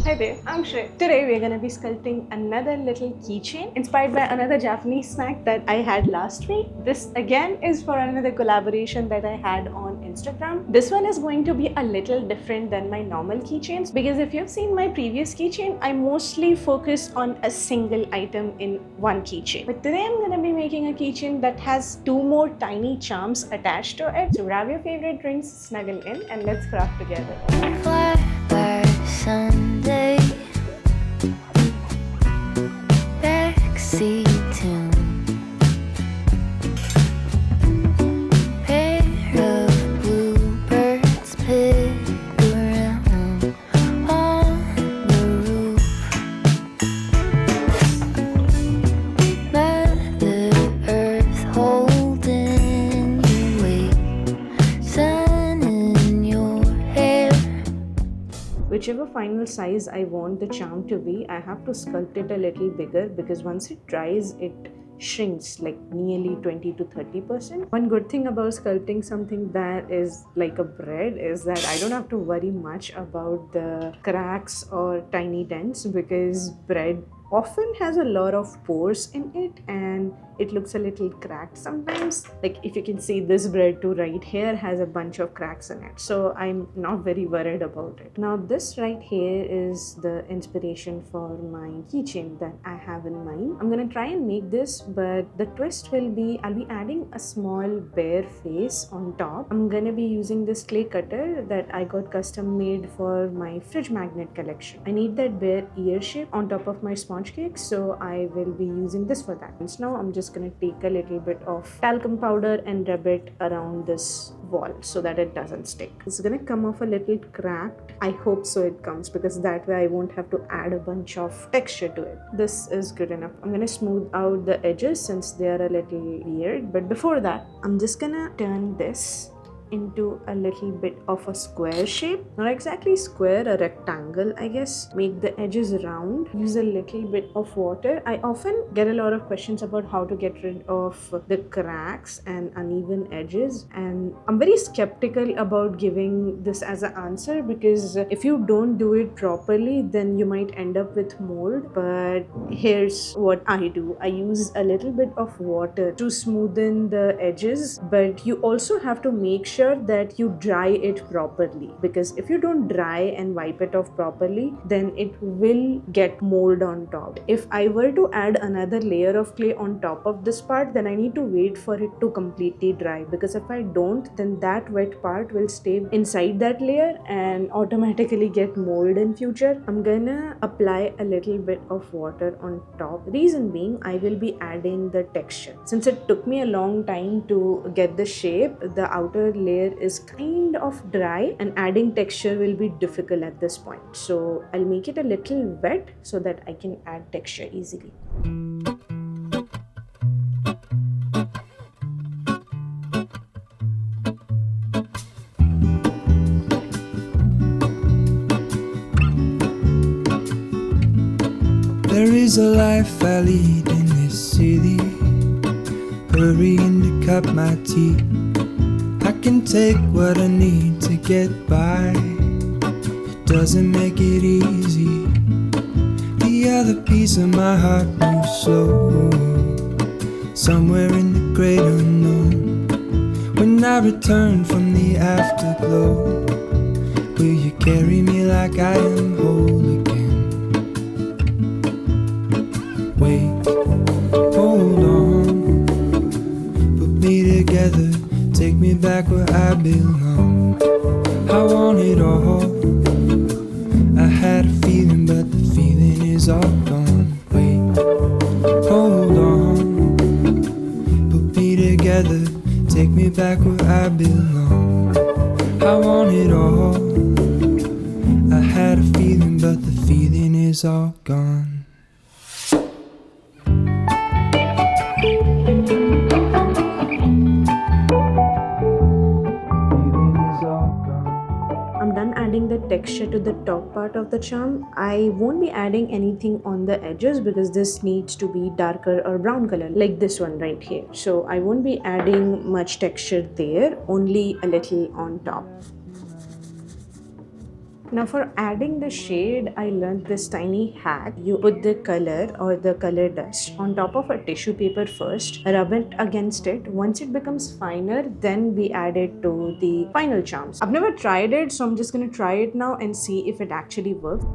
Hi there, I'm Shray. Today we're gonna be sculpting another little keychain inspired by another Japanese snack that I had last week. This again is for another collaboration that I had on Instagram. This one is going to be a little different than my normal keychains because if you've seen my previous keychain, I mostly focus on a single item in one keychain. But today I'm gonna be making a keychain that has two more tiny charms attached to it. So grab your favorite drinks, snuggle in, and let's craft together. Sunday backseat tune, pair of bluebirds pick around on the roof. Mother Earth holding you, wait, sun in your hair. Whichever final size I want the charm to be, I have to sculpt it a little bigger because once it dries, it shrinks like nearly 20 to 30%. One good thing about sculpting something that is like a bread is that I don't have to worry much about the cracks or tiny dents because bread often has a lot of pores in it and it looks a little cracked sometimes. Like if you can see, this bread too right here has a bunch of cracks in it, so I'm not very worried about it. Now this right here is the inspiration for my keychain that I have in mind. I'm gonna try and make this, but the twist will be I'll be adding a small bear face on top. I'm gonna be using this clay cutter that I got custom made for my fridge magnet collection. I need that bear ear shape on top of my sponge cake, so I will be using this for that. And so now I'm just gonna take a little bit of talcum powder and rub it around this wall so that it doesn't stick. It's gonna come off a little cracked. I hope so it comes, because that way I won't have to add a bunch of texture to it. This is good enough. I'm gonna smooth out the edges since they are a little weird, but before that I'm just gonna turn this into a little bit of a square shape. Not exactly square, a rectangle I guess. Make the edges round. Use a little bit of water. I often get a lot of questions about how to get rid of the cracks and uneven edges, and I'm very skeptical about giving this as an answer because if you don't do it properly then you might end up with mold. But here's what I do. I use a little bit of water to smoothen the edges, but you also have to make sure that you dry it properly, because if you don't dry and wipe it off properly then it will get mold on top. If I were to add another layer of clay on top of this part, then I need to wait for it to completely dry, because if I don't, then that wet part will stay inside that layer and automatically get mold in future. I'm gonna apply a little bit of water on top. Reason being, I will be adding the texture. Since it took me a long time to get the shape, the outer layer is kind of dry and adding texture will be difficult at this point. So I'll make it a little wet so that I can add texture easily. There is a life I lead in this city, hurrying to cut my teeth. I can take what I need to get by. It doesn't make it easy. The other piece of my heart moves slow, somewhere in the great unknown. When I return from the afterglow, will you carry me like I am whole again? Wait, hold on, put me together, take me back where I belong. I want it all. I had a feeling, but the feeling is all gone. Wait, hold on, put me together, take me back where I belong. I want it all. I had a feeling, but the feeling is all gone. I'm done adding the texture to the top part of the charm. I won't be adding anything on the edges because this needs to be darker or brown color like this one right here. So I won't be adding much texture there, only a little on top. Now for adding the shade, I learned this tiny hack. You put the color or the color dust on top of a tissue paper first, rub it against it. Once it becomes finer, then we add it to the final charms. I've never tried it, so I'm just gonna try it now and see if it actually works.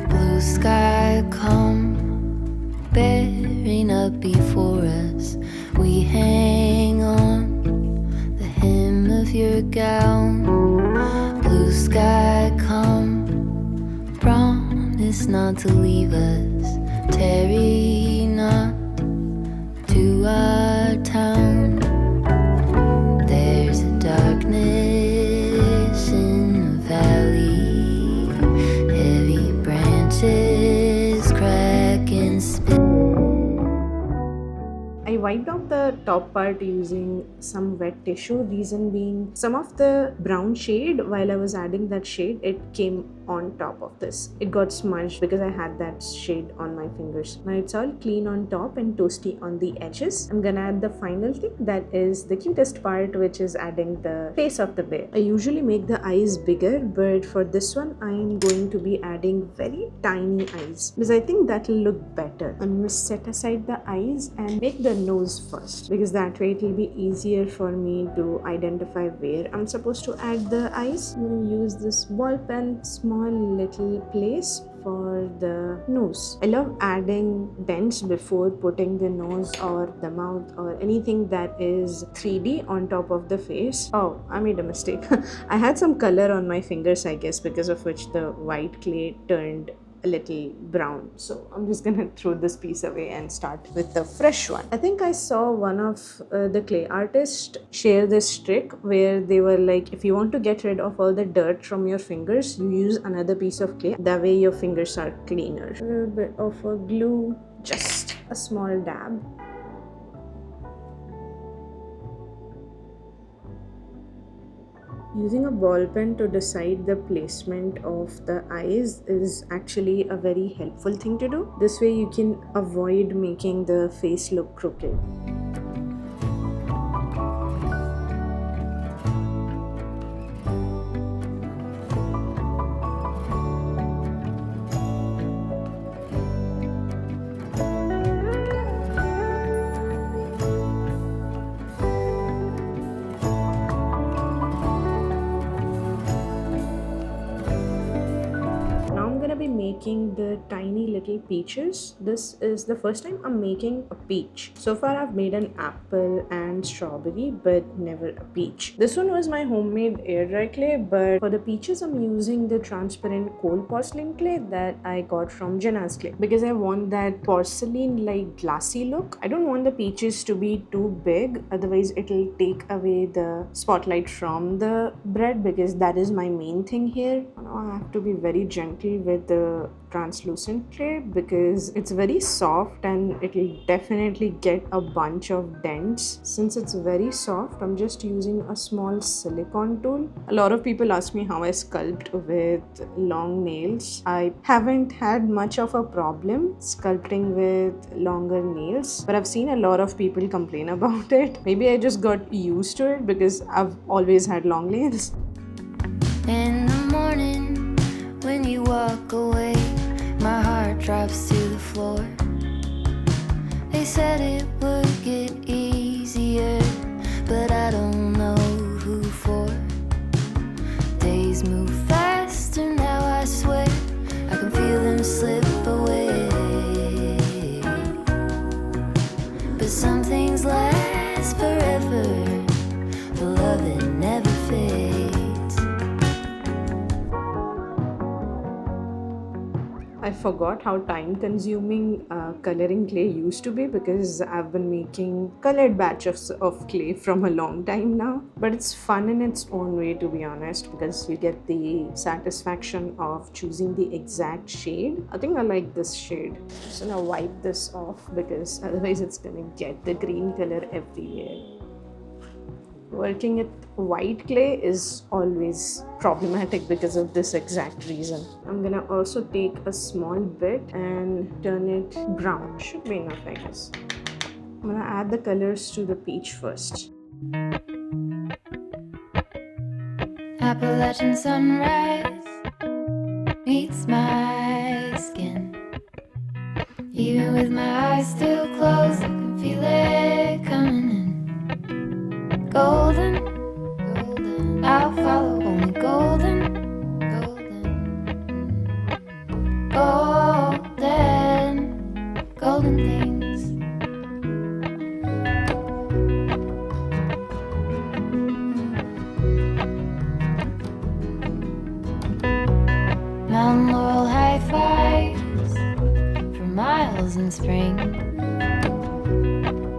Blue sky come bearing up before us. We hang on the hem of your gown. Blue sky come, promise not to leave us. Tarry not to our town. There's a darkness in the valley, heavy branches crack and split. I wiped off the top part using some wet tissue, reason being some of the brown shade, while I was adding that shade, it came on top of this. It got smudged because I had that shade on my fingers. Now it's all clean on top and toasty on the edges. I'm gonna add the final thing, that is the cutest part, which is adding the face of the bear. I usually make the eyes bigger, but for this one I'm going to be adding very tiny eyes because I think that will look better. I'm gonna set aside the eyes and make the nose first because that way it will be easier for me to identify where I'm supposed to add the eyes. I'm gonna use this ball pen, small little place for the nose. I love adding dents before putting the nose or the mouth or anything that is 3D on top of the face. Oh, I made a mistake. I had some color on my fingers, I guess, because of which the white clay turned a little brown. So I'm just gonna throw this piece away and start with the fresh one. I think I saw one of the clay artists share this trick where they were like, if you want to get rid of all the dirt from your fingers, you use another piece of clay. That way your fingers are cleaner. A little bit of a glue, just a small dab. Using a ball pen to decide the placement of the eyes is actually a very helpful thing to do. This way you can avoid making the face look crooked. Be making the tiny little peaches. This is the first time I'm making a peach. So far I've made an apple and strawberry, but never a peach. This one was my homemade air dry clay, but for the peaches I'm using the transparent cold porcelain clay that I got from Jana's Clay because I want that porcelain like glassy look. I don't want the peaches to be too big, otherwise it'll take away the spotlight from the bread because that is my main thing here. Now I have to be very gentle with the translucent clay because it's very soft and it will definitely get a bunch of dents. Since it's very soft, I'm just using a small silicone tool. A lot of people ask me how I sculpt with long nails. I haven't had much of a problem sculpting with longer nails, but I've seen a lot of people complain about it. Maybe I just got used to it because I've always had long nails. In the morning, when you walk away, my heart drops to the floor. They said it would get easier, but I don't know who for. Days move faster now, I swear. I can feel them slip away. But some things last forever. The love that never fades. I forgot how time consuming coloring clay used to be because I've been making colored batches of clay from a long time now. But it's fun in its own way, to be honest, because you get the satisfaction of choosing the exact shade. I think I like this shade. I'm just gonna wipe this off because otherwise it's gonna get the green color everywhere. Working with white clay is always problematic because of this exact reason. I'm gonna also take a small bit and turn it brown. Should be enough, I guess. I'm gonna add the colors to the peach first. Appalachian sunrise meets my skin. Even with my eyes still closed, I can feel it coming in. Golden, golden, I'll follow only golden, golden, golden, golden things. Mountain laurel high fives for miles in spring.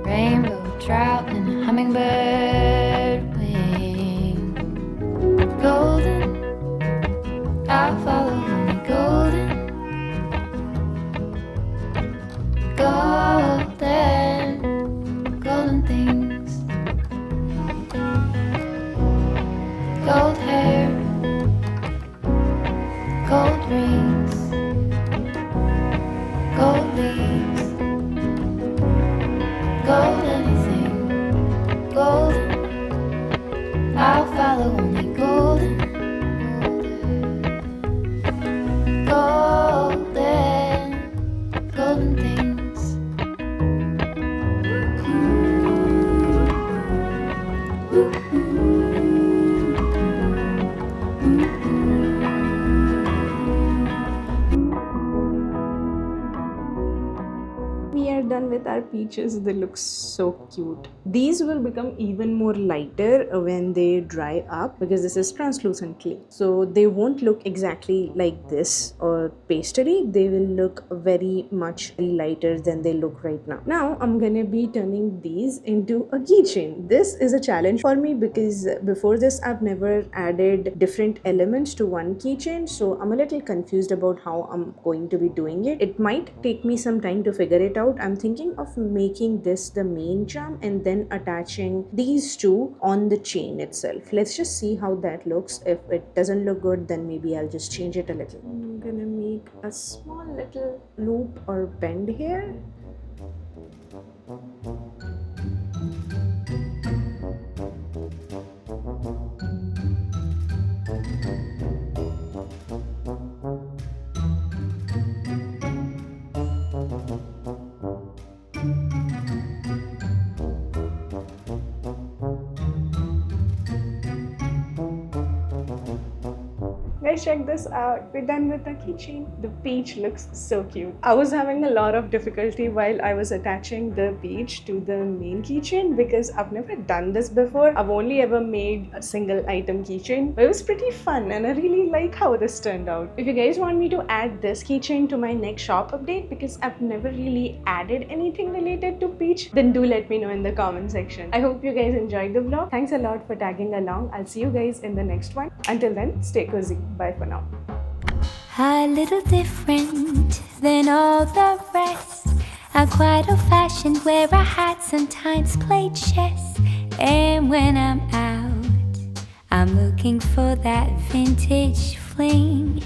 Rainbow trout and a hummingbird wing. Golden, I'll follow only golden, golden, golden things. Gold hair, gold rings, gold leaves, gold anything, golden, I'll follow only golden, golden, golden things. We are done with our peaches. They look so cute. These will become even more lighter when they dry up because this is translucent clay. So they won't look exactly like this or pastel-y. They will look very much lighter than they look right now. Now I'm gonna be turning these into a keychain. This is a challenge for me because before this I've never added different elements to one keychain. So I'm a little confused about how I'm going to be doing it. It might take me some time to figure it out. I'm thinking of making this the main charm and then attaching these two on the chain itself. Let's just see how that looks. If it doesn't look good, then maybe I'll just change it a little. I'm gonna make a small little loop or bend here. Guys, check this out. We're done with the keychain. The peach looks so cute. I was having a lot of difficulty while I was attaching the peach to the main keychain because I've never done this before. I've only ever made a single item keychain, but it was pretty fun and I really like how this turned out. If you guys want me to add this keychain to my next shop update because I've never really added anything related to peach, then do let me know in the comment section. I hope you guys enjoyed the vlog. Thanks a lot for tagging along. I'll see you guys in the next one. Until then, stay cozy. Bye for now. A little different than all the rest. I'm quite old-fashioned, wear a hat, sometimes play chess. And when I'm out, I'm looking for that vintage fling.